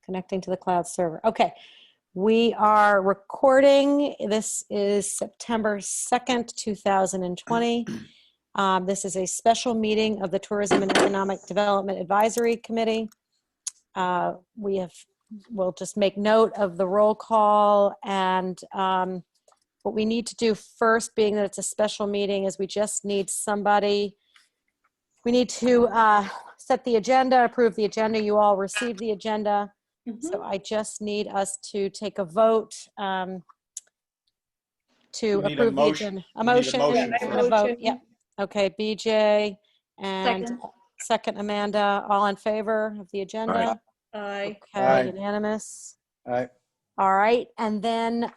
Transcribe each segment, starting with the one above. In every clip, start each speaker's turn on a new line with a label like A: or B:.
A: Connecting to the cloud server. Okay. We are recording. This is September 2nd, 2020. This is a special meeting of the Tourism and Economic Development Advisory Committee. We'll just make note of the roll call, and what we need to do first, being that it's a special meeting, is we just need somebody. We need to set the agenda, approve the agenda. You all received the agenda. So I just need us to take a vote to approve the agenda. A motion and a vote. Yep. Okay, BJ and second Amanda. All in favor of the agenda?
B: Aye.
A: Okay,
C: Aye.
A: unanimous.
C: Aye.
A: All right, and then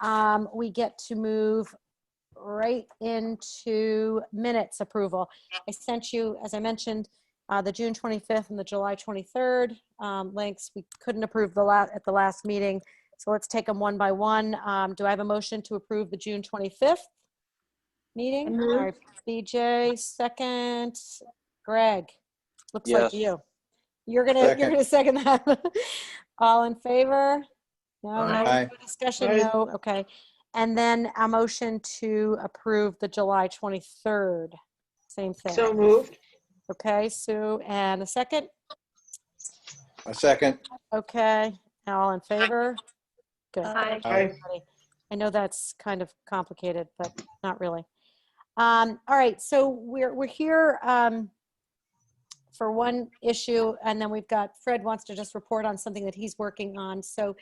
A: we get to move right into minutes approval. I sent you, as I mentioned, the June 25th and the July 23rd links. We couldn't approve at the last meeting, so let's take them one by one. Do I have a motion to approve the June 25th meeting? All right, BJ, second. Greg, looks like you. You're gonna second that. All in favor? No, no discussion. No. Okay, and then a motion to approve the July 23rd. Same thing.
B: So moved.
A: Okay, Sue, and a second?
C: A second.
A: Okay, all in favor? Good.
B: Aye.
A: Everybody. I know that's kind of complicated, but not really. All right, so we're here for one issue, and then we've got Fred wants to just report on something that he's working on. So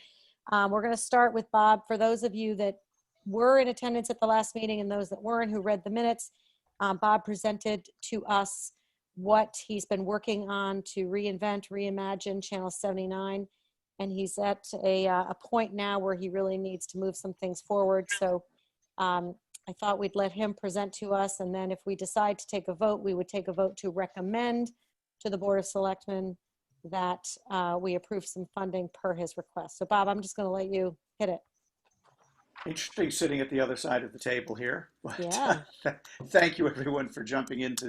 A: we're going to start with Bob. For those of you that were in attendance at the last meeting and those that weren't who read the minutes, Bob presented to us what he's been working on to reimagine Channel 79. And he's at a point now where he really needs to move some things forward. So I thought we'd let him present to us. And then if we decide to take a vote, we would take a vote to recommend to the Board of Selectmen that we approve some funding per his request. So Bob, I'm just going to let you hit it.
D: Interesting sitting at the other side of the table here. But,
A: yeah.
D: Thank you everyone for jumping into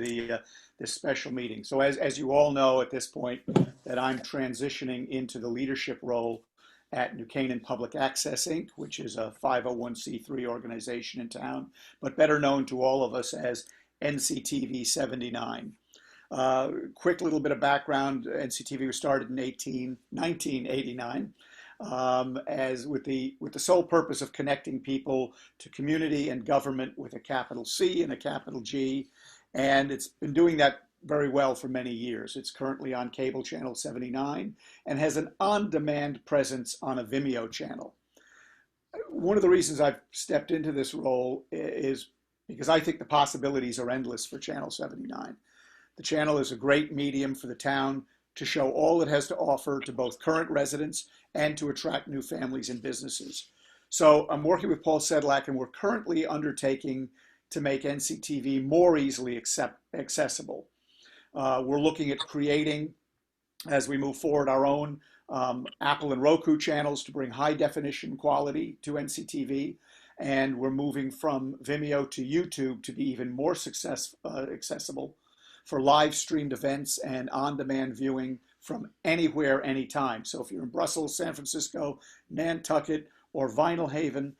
D: this special meeting. So as you all know at this point that I'm transitioning into the leadership role at New Canaan Public Access Inc., which is a 501c3 organization in town, but better known to all of us as NCTV79. Quick little bit of background, NCTV was started in 1989. As with the sole purpose of connecting people to community and government with a capital C and a capital G, and it's been doing that very well for many years. It's currently on cable channel 79 and has an on-demand presence on a Vimeo channel. One of the reasons I've stepped into this role is because I think the possibilities are endless for channel 79. The channel is a great medium for the town to show all it has to offer to both current residents and to attract new families and businesses. So I'm working with Paul Sedlak, and we're currently undertaking to make NCTV more easily accessible. We're looking at creating, as we move forward, our own Apple and Roku channels to bring high definition quality to NCTV. And we're moving from Vimeo to YouTube to be even more accessible for live streamed events and on-demand viewing from anywhere, anytime. So if you're in Brussels, San Francisco, Nantucket, or Vinyl Haven,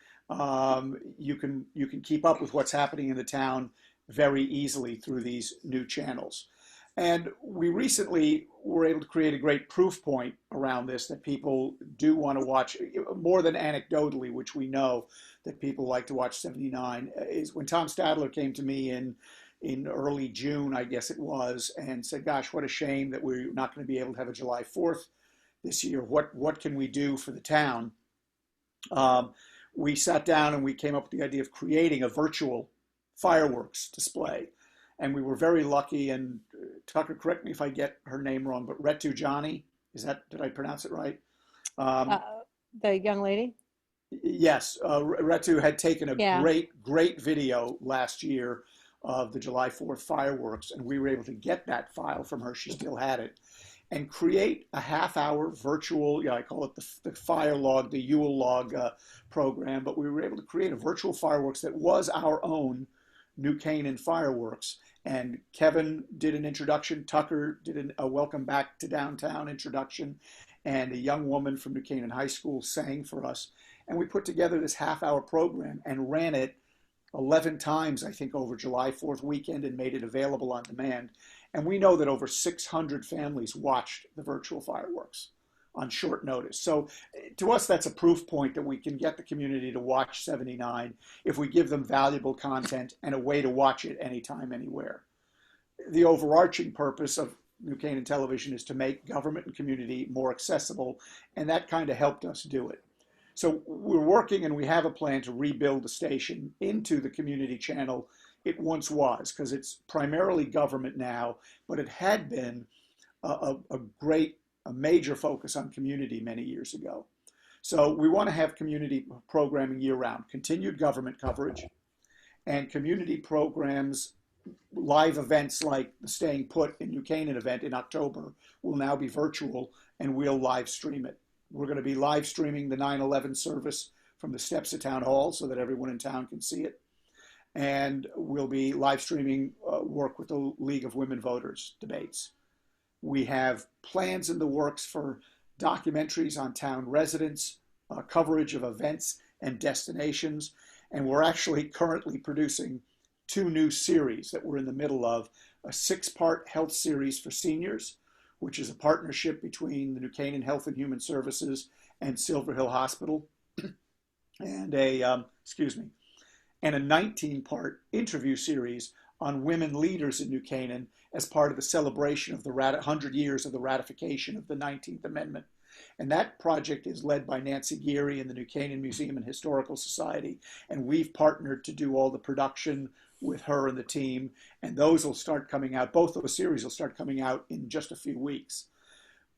D: you can keep up with what's happening in the town very easily through these new channels. And we recently were able to create a great proof point around this, that people do want to watch, more than anecdotally, which we know that people like to watch 79, is when Tom Stadler came to me in early June, I guess it was, and said, gosh, what a shame that we're not going to be able to have a July 4th this year. What can we do for the town? We sat down and we came up with the idea of creating a virtual fireworks display. And we were very lucky, and Tucker, correct me if I get her name wrong, but Retu Johnny, did I pronounce it right?
A: The young lady?
D: Yes, Retu had taken a great video last year of the July 4th fireworks, and we were able to get that file from her, she still had it, and create a half-hour virtual, I call it the fire log, the Yule log program, but we were able to create a virtual fireworks that was our own New Canaan fireworks. And Kevin did an introduction, Tucker did a welcome back to downtown introduction, and a young woman from New Canaan High School sang for us. And we put together this half-hour program and ran it 11 times, I think, over July 4th weekend and made it available on demand. And we know that over 600 families watched the virtual fireworks on short notice. So to us, that's a proof point that we can get the community to watch 79 if we give them valuable content and a way to watch it anytime, anywhere. The overarching purpose of New Canaan Television is to make government and community more accessible, and that kind of helped us do it. So we're working, and we have a plan to rebuild the station into the community channel it once was, because it's primarily government now, but it had been a major focus on community many years ago. So we want to have community programming year-round, continued government coverage, and community programs. Live events like the Staying Put in New Canaan event in October will now be virtual, and we'll live stream it. We're going to be live streaming the 9/11 service from the steps of Town Hall so that everyone in town can see it. And we'll be live streaming work with the League of Women Voters debates. We have plans in the works for documentaries on town residents, coverage of events and destinations, and we're actually currently producing 2 new series that we're in the middle of: a 6-part health series for seniors, which is a partnership between the New Canaan Health and Human Services and Silver Hill Hospital, and a 19-part interview series on women leaders in New Canaan as part of the celebration of the 100 years of the ratification of the 19th Amendment. And that project is led by Nancy Geary and the New Canaan Museum and Historical Society, and we've partnered to do all the production with her and the team, and those will start coming out. Both those series will start coming out in just a few weeks.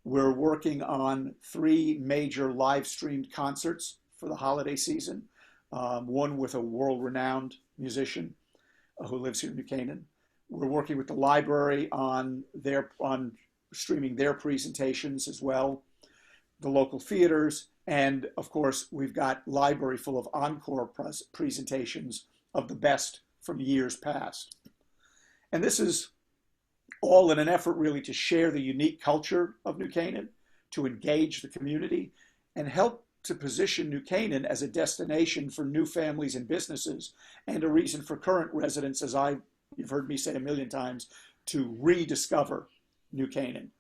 D: We're working on 3 major live streamed concerts for the holiday season, one with a world-renowned musician who lives here in New Canaan. We're working with the library on streaming their presentations as well, the local theaters, and of course we've got library full of encore presentations of the best from years past. And this is all in an effort really to share the unique culture of New Canaan, to engage the community, and help to position New Canaan as a destination for new families and businesses, and a reason for current residents, as you've heard me say a million times, to rediscover New Canaan.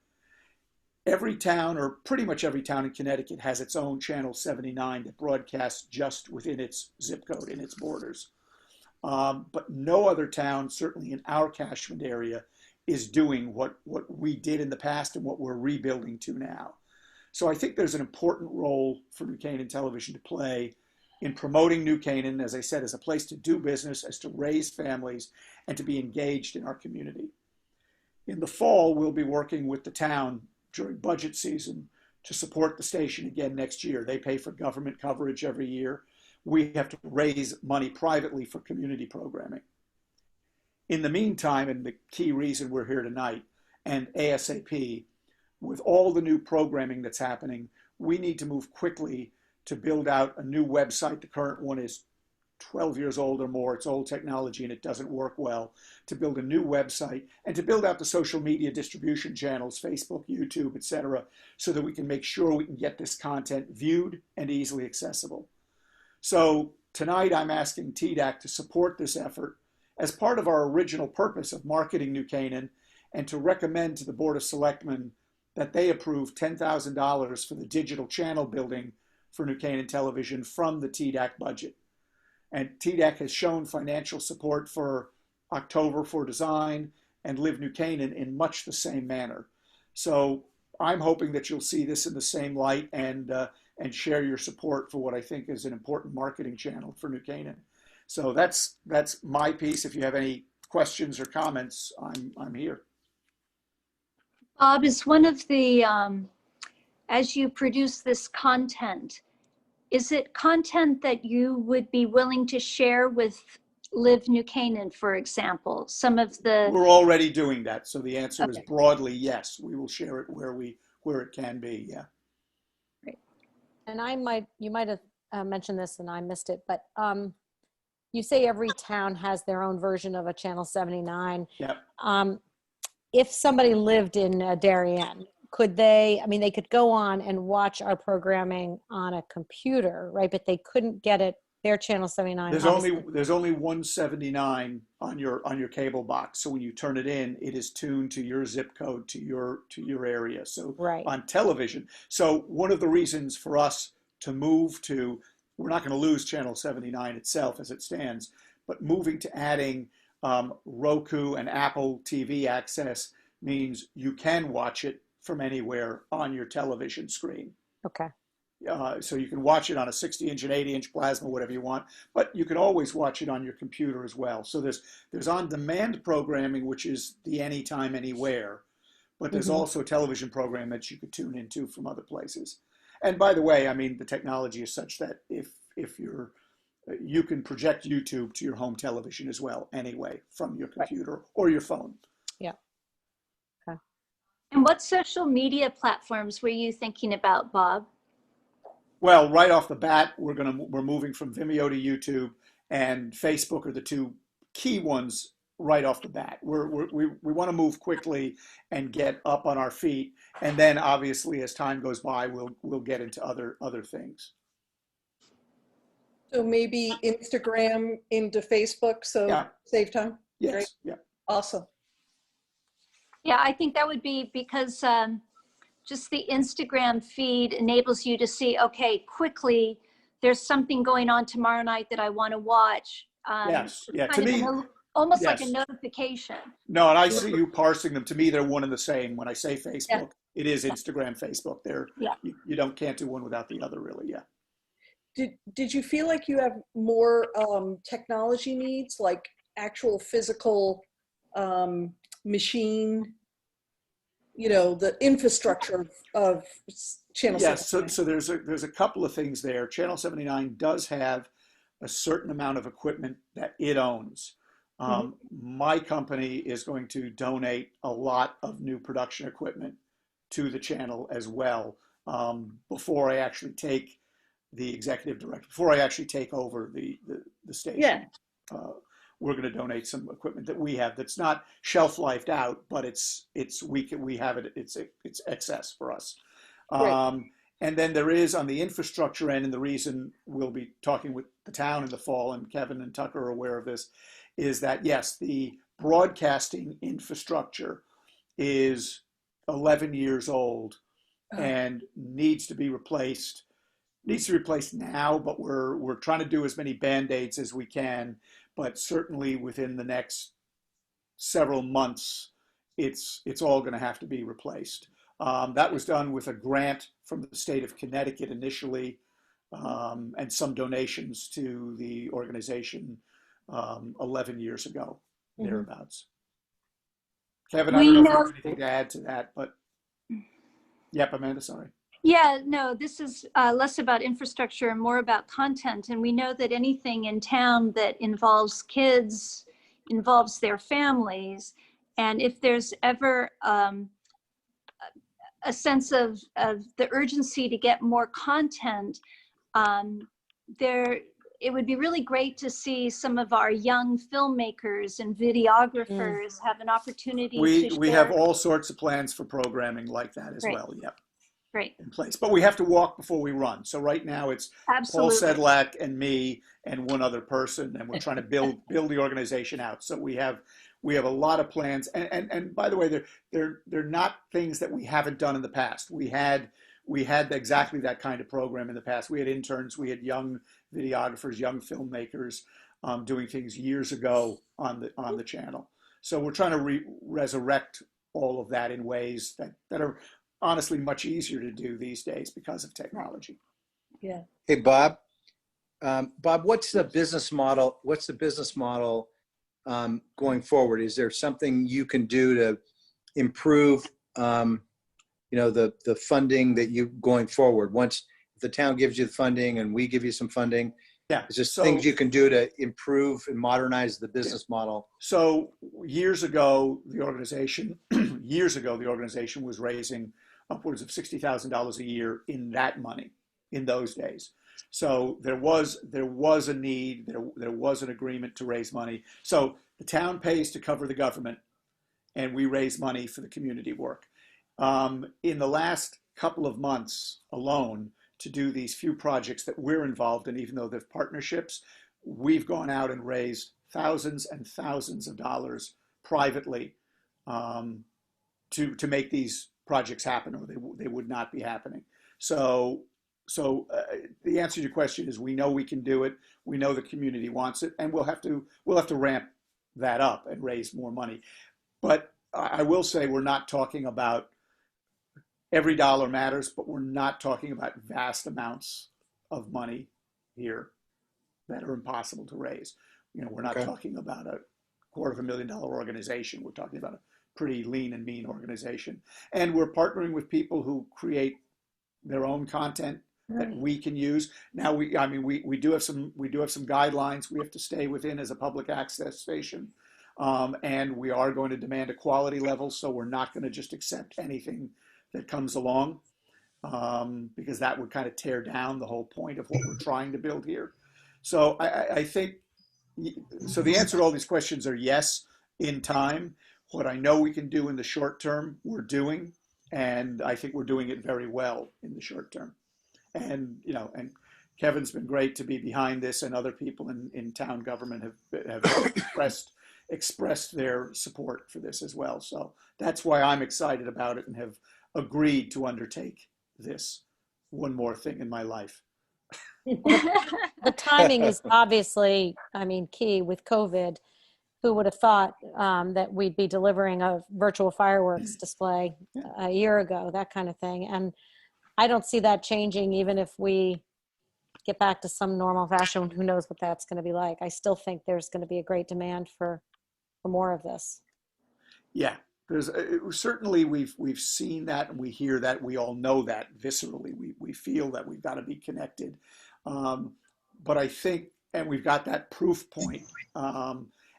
D: Every town, or pretty much every town in Connecticut, has its own Channel 79 that broadcasts just within its zip code, in its borders. But no other town, certainly in our catchment area, is doing what we did in the past and what we're rebuilding to now. So I think there's an important role for New Canaan Television to play in promoting New Canaan, as I said, as a place to do business, as to raise families, and to be engaged in our community. In the fall, we'll be working with the town during budget season to support the station again next year. They pay for government coverage every year. We have to raise money privately for community programming. In the meantime, and the key reason we're here tonight, and ASAP, with all the new programming that's happening, we need to move quickly to build out a new website. The current one is 12 years old or more. It's old technology and it doesn't work well. To build a new website and to build out the social media distribution channels, Facebook, YouTube, etc., so that we can make sure we can get this content viewed and easily accessible. So tonight I'm asking TDAC to support this effort as part of our original purpose of marketing New Canaan, and to recommend to the Board of Selectmen that they approve $10,000 for the digital channel building for New Canaan Television from the TDAC budget. And TDAC has shown financial support for October for Design and Live New Canaan in much the same manner. So I'm hoping that you'll see this in the same light and share your support for what I think is an important marketing channel for New Canaan. So that's my piece. If you have any questions or comments, I'm here.
B: Bob, is one of the, as you produce this content, is it content that you would be willing to share with Live New Canaan, for example? Some of the...
D: We're already doing that. So the answer is
B: Okay.
D: broadly yes. We will share it where it can be, yeah.
B: Great.
A: And you might have mentioned this and I missed it, but you say every town has their own version of a Channel 79.
D: Yep.
A: If somebody lived in Darien, could they, I mean, they could go on and watch our programming on a computer, right? But they couldn't get it, their channel 79.
D: There's only 179 on your cable box. So when you turn it in, it is tuned to your zip code, to your area. So
A: Right.
D: on television. So one of the reasons for us to move to, we're not going to lose channel 79 itself as it stands, but moving to adding Roku and Apple TV access means you can watch it from anywhere on your television screen.
A: Okay.
D: So you can watch it on a 60-inch and 80-inch plasma, whatever you want, but you can always watch it on your computer as well. So there's on-demand programming, which is the anytime, anywhere, but there's also television program that you could tune into from other places. And by the way, I mean, the technology is such that if you can project YouTube to your home television as well, anyway, from your computer or your phone.
A: Yeah. Okay.
B: And what social media platforms were you thinking about, Bob?
D: Well, right off the bat, we're moving from Vimeo to YouTube, and Facebook are the two key ones right off the bat. We want to move quickly and get up on our feet, and then obviously as time goes by, we'll get into other things.
E: So maybe Instagram into Facebook, so
D: Yeah.
E: save time?
D: Yes.
E: Great.
D: Yeah.
E: Awesome.
B: Yeah, I think that would be because just the Instagram feed enables you to see, okay, quickly, there's something going on tomorrow night that I want to watch.
D: Yes. Yeah. To
B: Kind of
D: me,
B: almost like a
D: yes.
B: notification.
D: No, and I see you parsing them. To me, they're one and the same. When I say Facebook, it is Instagram, Facebook. You can't do one without the other, really. Yeah.
E: Did you feel like you have more technology needs, like actual physical machine, the infrastructure of Channel 79?
D: Yes, so there's a couple of things there. Channel 79 does have a certain amount of equipment that it owns. My company is going to donate a lot of new production equipment to the channel as well before I actually take the executive director, before I actually take over the station.
E: Yeah.
D: We're going to donate some equipment that we have that's not shelf-lifed out, but we have it. It's excess for us. And then there is on the infrastructure end, and the reason we'll be talking with the town in the fall, and Kevin and Tucker are aware of this, is that yes, the broadcasting infrastructure is 11 years old and needs to be replaced. Needs to be replaced now, but we're trying to do as many band-aids as we can. But certainly within the next several months, it's all going to have to be replaced. That was done with a grant from the state of Connecticut initially, and some donations to the organization 11 years ago, thereabouts. Kevin, I don't know if you have anything to add to that, but yep, Amanda, sorry.
B: Yeah, no, this is less about infrastructure and more about content. And we know that anything in town that involves kids involves their families. And if there's ever a sense of the urgency to get more content, it would be really great to see some of our young filmmakers and videographers have an opportunity to share.
D: We have all sorts of plans for programming like that as well. Yep.
B: Great.
D: In place, but we have to walk before we run. So right now it's Paul Sedlak and me and one other person, and we're trying to build the organization out. So we have a lot of plans, and by the way, they're not things that we haven't done in the past. We had exactly that kind of program in the past. We had interns, we had young videographers, young filmmakers doing things years ago on the channel. So we're trying to resurrect all of that in ways that are honestly much easier to do these days because of technology.
E: Yeah.
C: Hey, Bob. Bob, what's the business model? What's the business model going forward? Is there something you can do to improve, the funding that you going forward? Once the town gives you the funding and we give you some funding, is there things you can do to improve and modernize the business model?
D: So years ago, the organization was raising upwards of $60,000 a year in that money in those days. So there was a need, there was an agreement to raise money. So the town pays to cover the government, and we raise money for the community work. In the last couple of months alone, to do these few projects that we're involved in, even though they're partnerships, we've gone out and raised thousands and thousands of dollars privately to make these projects happen, or they would not be happening. So the answer to your question is we know we can do it. We know the community wants it, and we'll have to ramp that up and raise more money. But I will say we're not talking about every dollar matters, but we're not talking about vast amounts of money here that are impossible to raise. We're not talking about a $250,000 organization. We're talking about a pretty lean and mean organization. And we're partnering with people who create their own content that we can use. Now we do have some guidelines we have to stay within as a public access station. And we are going to demand a quality level, so we're not going to just accept anything that comes along, because that would kind of tear down the whole point of what we're trying to build here. So I think, so the answer to all these questions are yes, in time. What I know we can do in the short term, we're doing, and I think we're doing it very well in the short term. And, and Kevin's been great to be behind this, and other people in town government have expressed their support for this as well. So that's why I'm excited about it and have agreed to undertake this one more thing in my life.
A: The timing is obviously, key with COVID. Who would have thought that we'd be delivering a virtual fireworks display a year ago, that kind of thing. And I don't see that changing even if we get back to some normal fashion. Who knows what that's going to be like. I still think there's going to be a great demand for more of this.
D: Yeah. There's certainly we've seen that, and we hear that, we all know that viscerally. We feel that we've got to be connected, but I think, and we've got that proof point,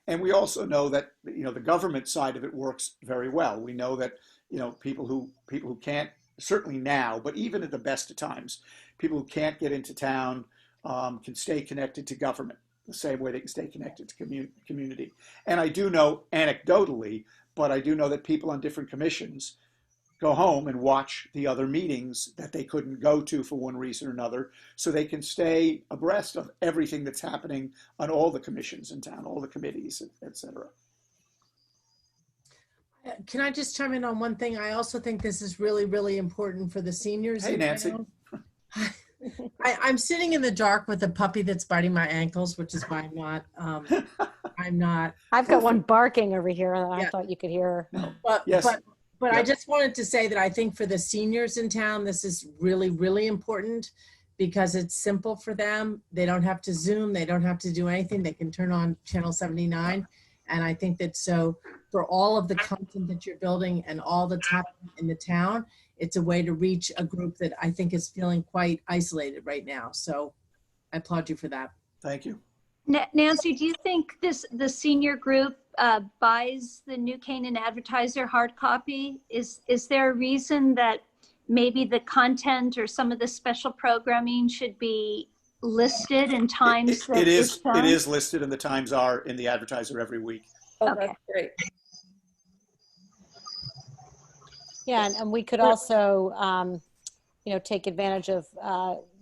D: and we also know that the government side of it works very well. We know that people who can't, certainly now, but even at the best of times, people who can't get into town can stay connected to government the same way they can stay connected to community. And I do know anecdotally, but I do know that people on different commissions go home and watch the other meetings that they couldn't go to for one reason or another, so they can stay abreast of everything that's happening on all the commissions in town, all the committees, et cetera.
F: Can I just chime in on one thing? I also think this is really, really important for the seniors.
D: Hey, Nancy.
F: I'm sitting in the dark with a puppy that's biting my ankles, which is why I'm not.
A: I've got one barking over here that I thought you could hear.
F: But
D: yes.
F: But I just wanted to say that I think for the seniors in town, this is really, really important because it's simple for them. They don't have to Zoom. They don't have to do anything. They can turn on channel 79. And I think that so for all of the content that you're building and all that's happening in the town, it's a way to reach a group that I think is feeling quite isolated right now. So I applaud you for that.
D: Thank you.
B: Nancy, do you think the senior group buys the New Canaan Advertiser hard copy? Is there a reason that maybe the content or some of the special programming should be listed in times?
D: It is listed, and the times are in the Advertiser every week.
E: Oh,
B: Okay.
E: that's great.
A: Yeah, and we could also, take advantage of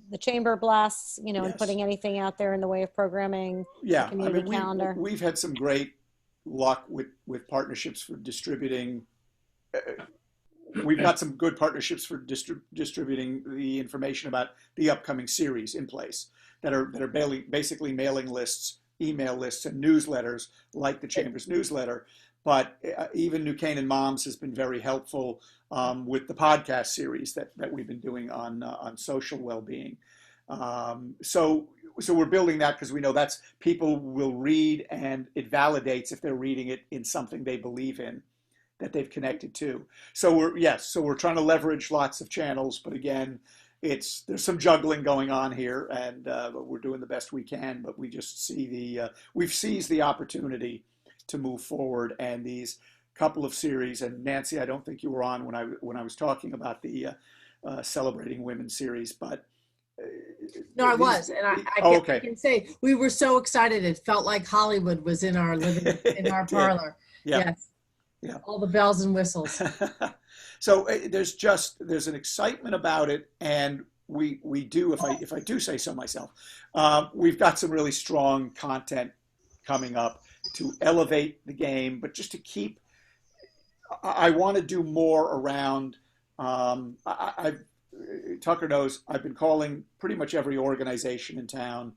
A: the chamber blasts, and
D: Yes.
A: putting anything out there in the way of programming.
D: Yeah,
A: community calendar.
D: We've had some great luck with partnerships for distributing. We've got some good partnerships for distributing the information about the upcoming series in place that are basically mailing lists, email lists, and newsletters like the Chamber's newsletter. But even New Canaan Moms has been very helpful with the podcast series that we've been doing on social well-being. So we're building that because we know that's people will read, and it validates if they're reading it in something they believe in, that they've connected to. So we're trying to leverage lots of channels, but again, there's some juggling going on here, and we're doing the best we can. But we just see we've seized the opportunity to move forward, and these couple of series. And Nancy, I don't think you were on when I was talking about the Celebrating Women series, but
F: No, I was, and I can say we were so excited. It felt like Hollywood was in our living in our parlor.
D: Yeah.
F: Yes.
D: Yeah.
F: All the bells and whistles.
D: So there's an excitement about it, and we do, if I do say so myself, we've got some really strong content coming up to elevate the game, but just to keep. I want to do more around. Tucker knows I've been calling pretty much every organization in town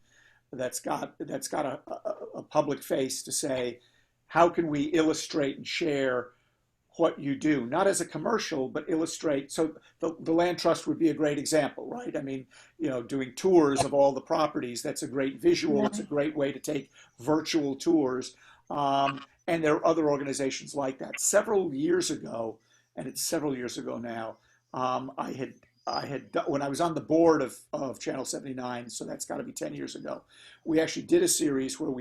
D: that's got a public face to say, how can we illustrate and share what you do, not as a commercial, but illustrate. So the land trust would be a great example, right? I mean, doing tours of all the properties, that's a great visual. It's a great way to take virtual tours. And there are other organizations like that. Several years ago, and it's several years ago now, when I was on the board of Channel 79, so that's got to be 10 years ago, we actually did a series where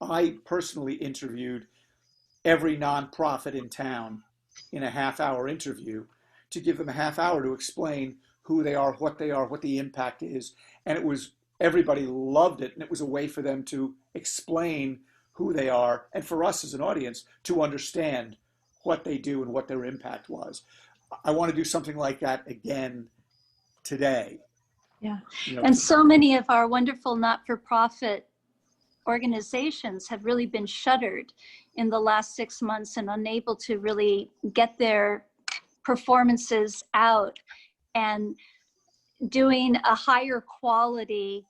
D: I personally interviewed every nonprofit in town in a half-hour interview to give them a half hour to explain who they are, what the impact is. And everybody loved it. And it was a way for them to explain who they are, and for us as an audience to understand what they do and what their impact was. I want to do something like that again today.
B: Yeah. And so many of our wonderful not-for-profit organizations have really been shuttered in the last 6 months and unable to really get their performances out, and doing a higher quality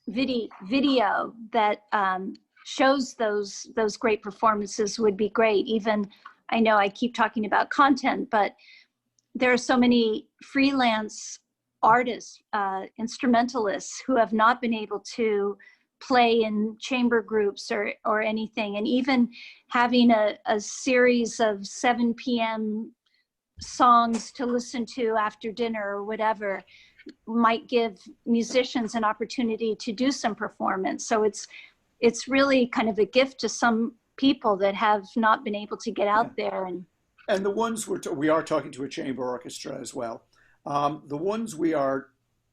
B: video that shows those great performances would be great. Even, I know I keep talking about content, but there are so many freelance artists, instrumentalists who have not been able to play in chamber groups or anything. And even having a series of 7 p.m. songs to listen to after dinner or whatever might give musicians an opportunity to do some performance. So it's really kind of a gift to some people that have not been able to get out there.
D: And the ones we are talking to a chamber orchestra as well. The ones we are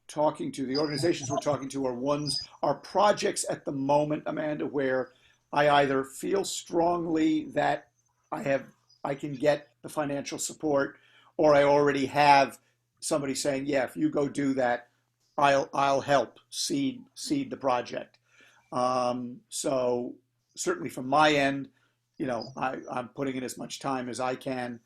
D: talking to, the organizations we're talking to are projects at the moment, Amanda, where I either feel strongly that I can get the financial support, or I already have somebody saying, yeah, if you go do that, I'll help seed the project. So certainly from my end, I'm putting in as much time as I can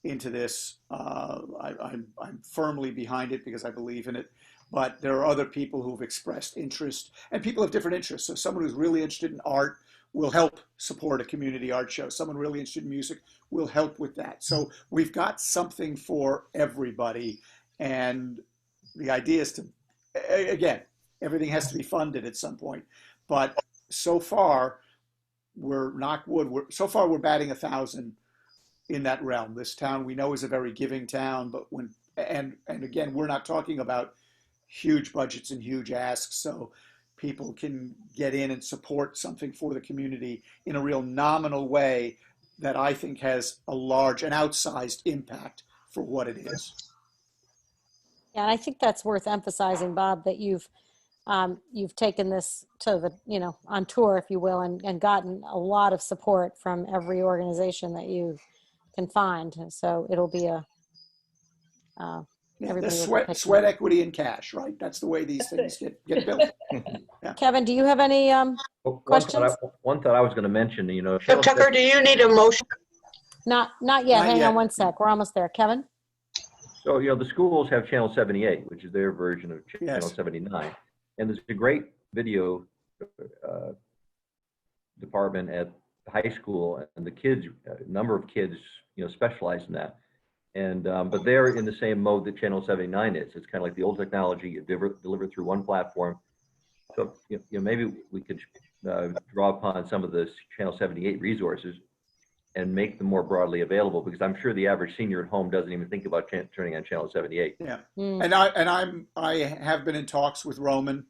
D: into this. I'm firmly behind it because I believe in it. But there are other people who've expressed interest, and people have different interests. So someone who's really interested in art will help support a community art show. Someone really interested in music will help with that. So we've got something for everybody. And the idea is to, again, everything has to be funded at some point. But so far, we're batting 1,000 in that realm. This town we know is a very giving town, but and again, we're not talking about huge budgets and huge asks, so people can get in and support something for the community in a real nominal way that I think has a large and outsized impact for what it is.
A: Yeah, and I think that's worth emphasizing, Bob, that you've taken this to the, on tour, if you will, and gotten a lot of support from every organization that you can find. So it'll be
D: Sweat equity and cash, right? That's the way these things get built.
A: Yeah. Kevin, do you have any questions?
G: One thought I was going to mention,
H: So Tucker, do you need a motion?
A: Not yet. Hang on one sec. We're almost there. Kevin?
G: So, the schools have Channel 78, which is their version of Channel 79. And there's a great video department at the high school, and the kids, a number of kids, specialize in that. And but they're in the same mode that Channel 79 is. It's kind of like the old technology you deliver through one platform. So maybe we could draw upon some of the Channel 78 resources and make them more broadly available, because I'm sure the average senior at home doesn't even think about turning on Channel 78.
D: Yeah, and I have been in talks with Roman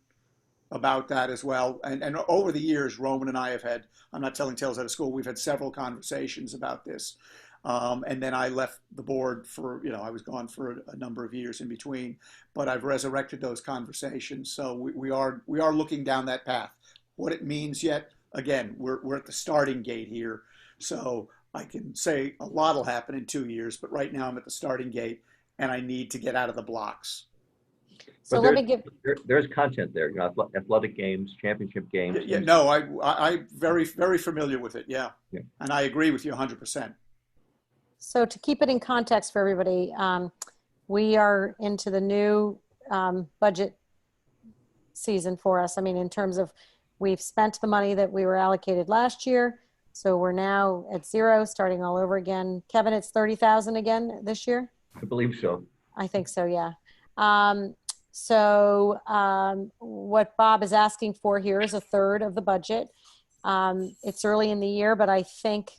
D: about that as well. And over the years, Roman and I have had, I'm not telling tales out of school, we've had several conversations about this. And then I left the board for, I was gone for a number of years in between, but I've resurrected those conversations. So we are looking down that path. What it means yet, again, we're at the starting gate here. So I can say a lot will happen in 2 years, but right now I'm at the starting gate and I need to get out of the blocks.
A: So let me give,
G: There's content there, you know, athletic games, championship games.
D: Yeah, no, I'm very, very familiar with it. Yeah.
G: Yeah.
D: And I agree with you 100%.
A: so to keep it in context for everybody, we are into the new budget season for us. I mean, in terms of we've spent the money that we were allocated last year. So we're now at zero, starting all over again. Kevin, it's 30,000 again this year?
G: I believe so.
A: I think so, yeah. What Bob is asking for here is a third of the budget. It's early in the year, but I think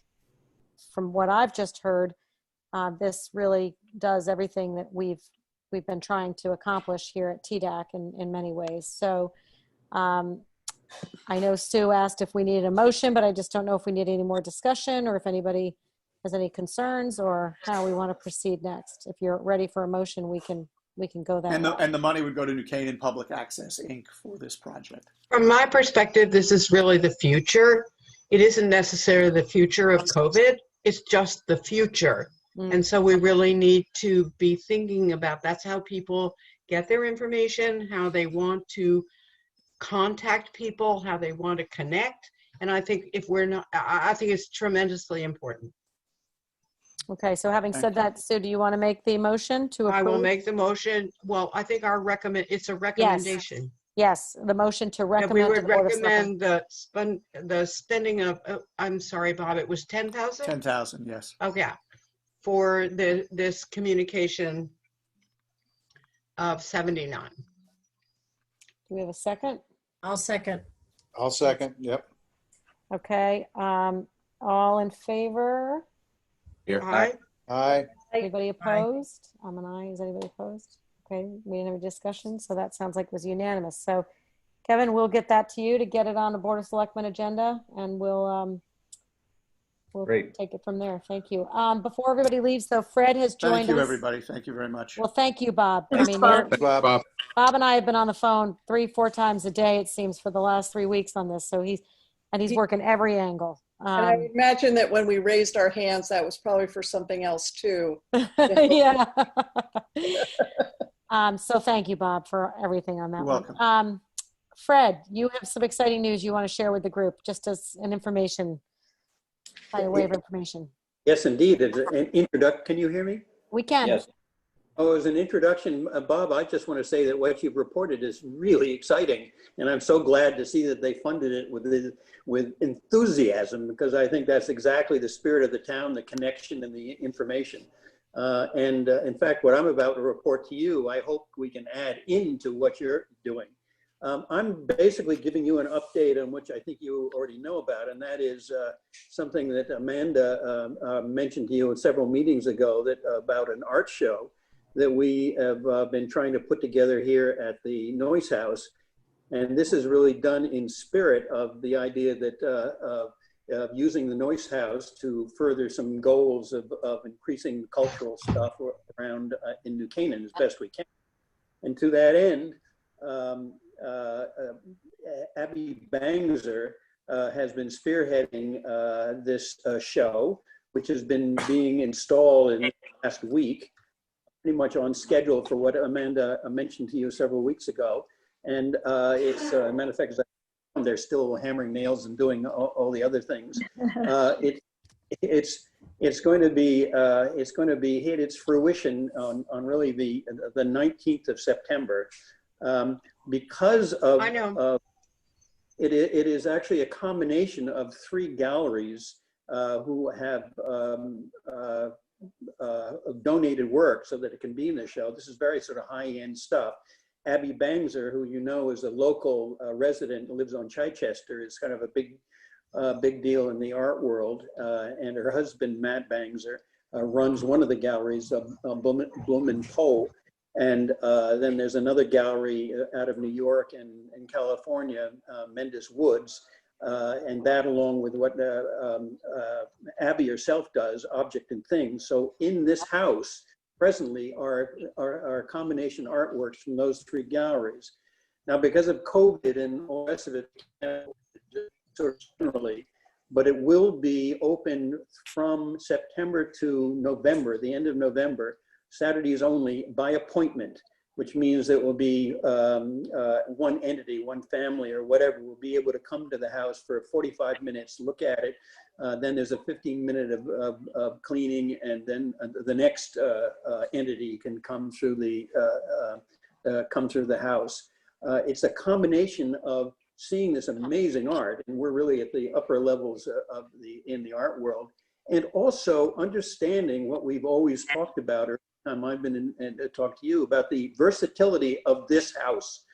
A: from what I've just heard, this really does everything that we've been trying to accomplish here at TDAC in many ways. So I know Sue asked if we needed a motion, but I just don't know if we need any more discussion or if anybody has any concerns or how we want to proceed next. If you're ready for a motion, we can go that way.
D: And the money would go to New Canaan Public Access, Inc. for this project.
H: From my perspective, this is really the future. It isn't necessarily the future of COVID. It's just the future. And so we really need to be thinking about that's how people get their information, how they want to contact people, how they want to connect. And I think if we're not, I think it's tremendously important.
A: Okay, so having said that, Sue, do you want to make the motion to approve?
H: I will make the motion. Well, I think it's a recommendation.
A: Yes, the motion to
H: That
A: recommend.
H: we
A: to
H: would
A: the Board of Selectmen.
H: recommend the spending of, I'm sorry, Bob, it was 10,000?
D: 10,000, yes.
H: Okay, for this communication of 79.
A: Do we have a second?
F: I'll second.
C: I'll second. Yep.
A: Okay, all in favor?
H: Aye.
C: Aye.
A: Anybody opposed? I'm an aye. Is anybody opposed? Okay, we didn't have a discussion, so that sounds like it was unanimous. So Kevin, we'll get that to you to get it on the Board of Selectmen agenda, and we'll
G: Great.
A: take it from there. Thank you. Before everybody leaves, though, Fred has joined us.
D: Thank you, everybody. Thank you very much.
A: Well, thank you, Bob. I
E: Thanks,
A: mean,
E: Bob.
C: Bob.
A: Bob and I have been on the phone 3-4 times a day, it seems, for the last 3 weeks on this. So he's working every angle.
E: And I imagine that when we raised our hands, that was probably for something else too.
A: Yeah. So thank you, Bob, for everything on that.
D: You're
A: one.
D: welcome.
A: Fred, you have some exciting news you want to share with the group, just as an information, by way of information.
I: Yes, indeed. It's an introduction. Can you hear me?
A: We can.
I: Yes. Oh, as an introduction, Bob, I just want to say that what you've reported is really exciting. And I'm so glad to see that they funded it with enthusiasm, because I think that's exactly the spirit of the town, the connection and the information. In fact, what I'm about to report to you, I hope we can add into what you're doing. I'm basically giving you an update on which I think you already know about, and that is something that Amanda mentioned to you several meetings ago about an art show that we have been trying to put together here at the Noyce House. And this is really done in spirit of the idea that of using the Noyce House to further some goals of increasing cultural stuff around in New Canaan as best we can. And to that end, Abby Bangser has been spearheading this show, which has been being installed in the last week, pretty much on schedule for what Amanda mentioned to you several weeks ago. And it's a matter of fact, they're still hammering nails and doing all the other things. It's going to be hit its fruition on really the 19th of September. Because of,
H: I know.
I: It is actually a combination of 3 galleries who have donated work so that it can be in the show. This is very sort of high-end stuff. Abby Bangser, who you know is a local resident, lives on Chichester, is kind of a big deal in the art world. And her husband, Matt Bangser, runs one of the galleries, Blumenthal. And then there's another gallery out of New York and California, Mendes Woods. And that, along with what Abby herself does, Object and Things. So in this house, presently, are combination artworks from those 3 galleries. Now, because of COVID and all the rest of it, sort of generally, but it will be open from September to November, the end of November, Saturdays only, by appointment, which means it will be one entity, one family or whatever will be able to come to the house for 45 minutes, look at it. Then there's a 15-minute of cleaning, and then the next entity can come through the house. It's a combination of seeing this amazing art, and we're really at the upper levels of in the art world, and also understanding what we've always talked about, or time I've been in and talked to you about the versatility of this house,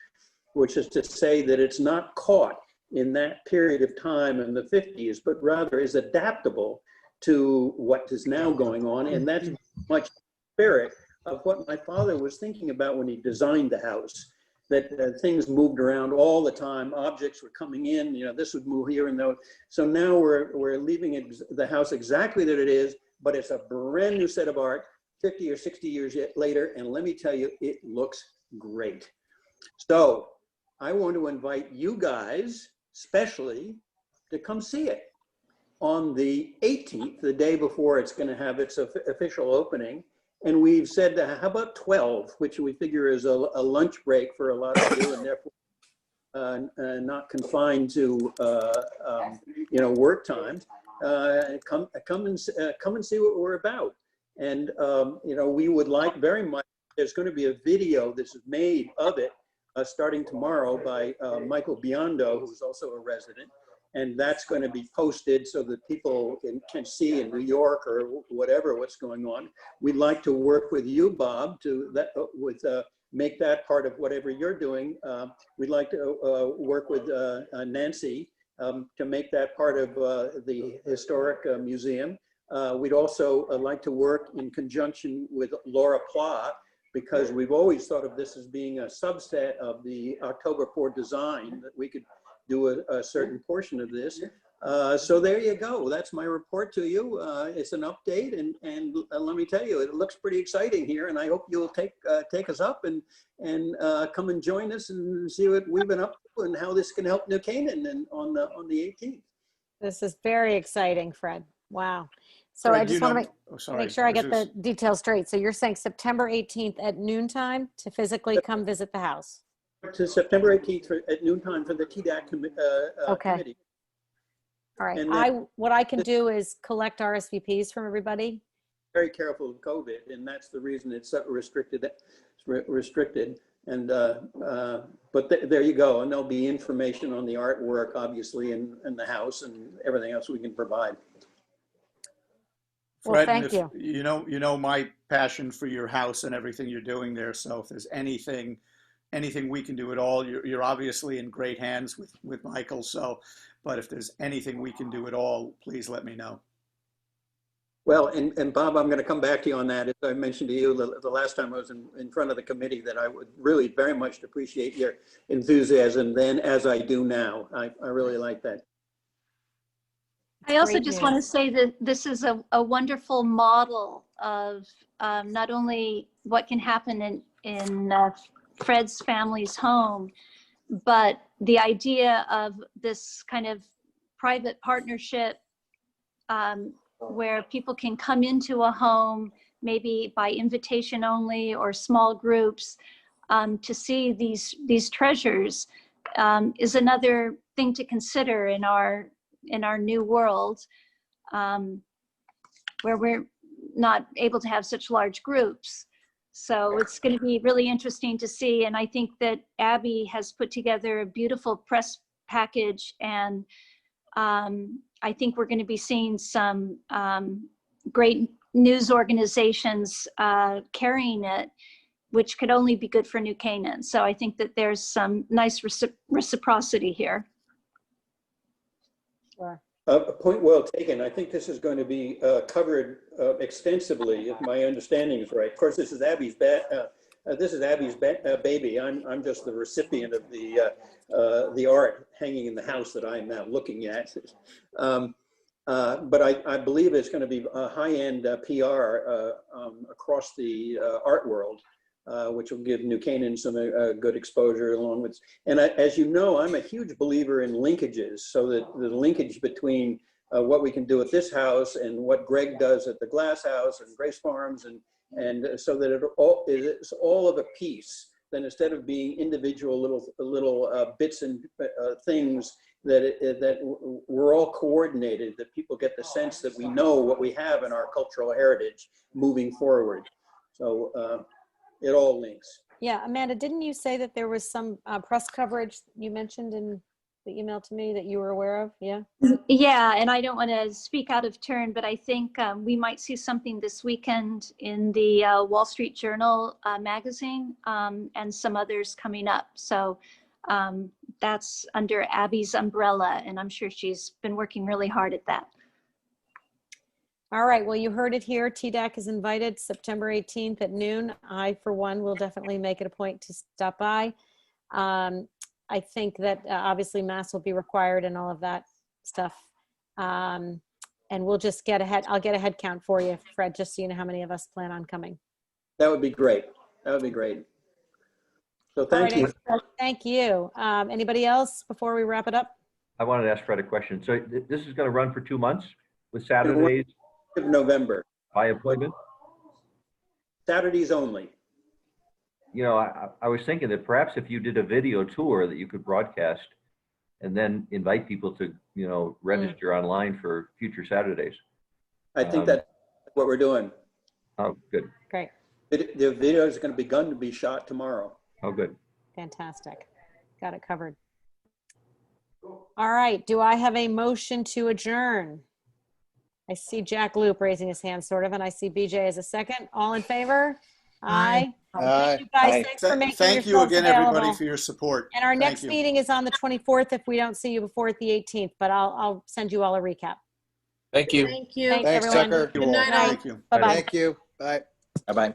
I: which is to say that it's not caught in that period of time in the 50s, but rather is adaptable to what is now going on, and that's much spirit of what my father was thinking about when he designed the house. That things moved around all the time. Objects were coming in, you know, this would move here and there. So now we're leaving the house exactly that it is, but it's a brand new set of art 50 or 60 years later. And let me tell you, it looks great. So I want to invite you guys, especially, to come see it on the 18th, the day before it's going to have its official opening. And we've said, how about 12, which we figure is a lunch break for a lot of you, and therefore not confined to you know, work time. Come and see what we're about. And you know, we would like very much. There's going to be a video that's made of it starting tomorrow by Michael Biondo, who's also a resident. And that's going to be posted so that people can see in New York or whatever what's going on. We'd like to work with you, Bob, to make that part of whatever you're doing. We'd like to work with Nancy to make that part of the historic museum. We'd also like to work in conjunction with Laura Pla, because we've always thought of this as being a subset of the October 4 design, that we could do a certain portion of this. So there you go. That's my report to you. It's an update, and let me tell you, it looks pretty exciting here, and I hope you'll take us up and come and join us and see what we've been up to and how this can help New Canaan and on the 18th.
A: This is very exciting, Fred. Wow. So
D: Fred,
A: I just want to make sure I get the details straight. So you're saying September 18th at noontime to physically come visit the house?
I: To September 18th at noontime for the TDAC committee.
A: All right.
I: And
A: what I can do is collect RSVPs from everybody.
I: Very careful of COVID, and that's the reason it's restricted. And but there you go. And there'll be information on the artwork, obviously, in the house and everything else we can provide.
A: Well,
D: Fred,
A: thank you.
D: You know my passion for your house and everything you're doing there. So if there's anything we can do at all, you're obviously in great hands with Michael. So, but if there's anything we can do at all, please let me know.
I: Well, and Bob, I'm going to come back to you on that. As I mentioned to you the last time I was in front of the committee, that I would really very much appreciate your enthusiasm then, as I do now. I really like that.
B: I also just want to say that this is a wonderful model of not only what can happen in Fred's family's home, but the idea of this kind of private partnership where people can come into a home, maybe by invitation only or small groups, to see these treasures is another thing to consider in our new world, where we're not able to have such large groups. So it's going to be really interesting to see. And I think that Abby has put together a beautiful press package, and I think we're going to be seeing some great news organizations carrying it, which could only be good for New Canaan. So I think that there's some nice reciprocity here.
A: Sure.
I: A point well taken. I think this is going to be covered extensively, if my understanding is right. Of course, this is Abby's baby. I'm just the recipient of the art hanging in the house that I am now looking at. But I believe it's going to be a high-end PR across the art world, which will give New Canaan some good exposure along with, and as you know, I'm a huge believer in linkages, so that the linkage between what we can do at this house and what Greg does at the Glass House and Grace Farms, and so that it's all of a piece. Then instead of being individual little bits and things, that we're all coordinated, that people get the sense that we know what we have in our cultural heritage moving forward. So it all links.
A: Yeah, Amanda, didn't you say that there was some press coverage you mentioned in the email to me that you were aware of? Yeah.
B: Yeah, and I don't want to speak out of turn, but I think we might see something this weekend in the Wall Street Journal magazine, and some others coming up. So that's under Abby's umbrella, and I'm sure she's been working really hard at that.
A: All right, well, you heard it here. TDAC is invited September 18th at noon. I, for one, will definitely make it a point to stop by. I think that obviously masks will be required and all of that stuff. And we'll just get ahead. I'll get a head count for you, Fred, just so you know how many of us plan on coming.
I: That would be great. That would be great. So thank you.
A: Thank you. Anybody else before we wrap it up?
G: I wanted to ask Fred a question. So this is going to run for 2 months with Saturdays?
I: Of November.
G: By appointment?
I: Saturdays only.
G: You know, I was thinking that perhaps if you did a video tour that you could broadcast and then invite people to, you know, register online for future Saturdays.
I: I think that's what we're doing.
G: Oh, good.
A: Great.
I: The video is going to begun to be shot tomorrow.
G: Oh, good.
A: Fantastic. Got it covered. All right. Do I have a motion to adjourn? I see Jack Loop raising his hand, sort of, and I see BJ as a second. All in favor? Aye. Thank you guys. Thanks for making
D: Thank you
A: yourselves
D: again,
A: available.
D: everybody, for your support.
A: And our
D: Thank
A: next
D: you.
A: meeting is on the 24th if we don't see you before at the 18th, but I'll send you all a recap.
J: Thank you.
F: Thank you.
A: Thanks,
C: Thanks,
A: everyone.
C: Tucker.
F: Good night, all.
D: Thank you.
A: Bye-bye.
C: Thank you. Bye.
J: Bye-bye.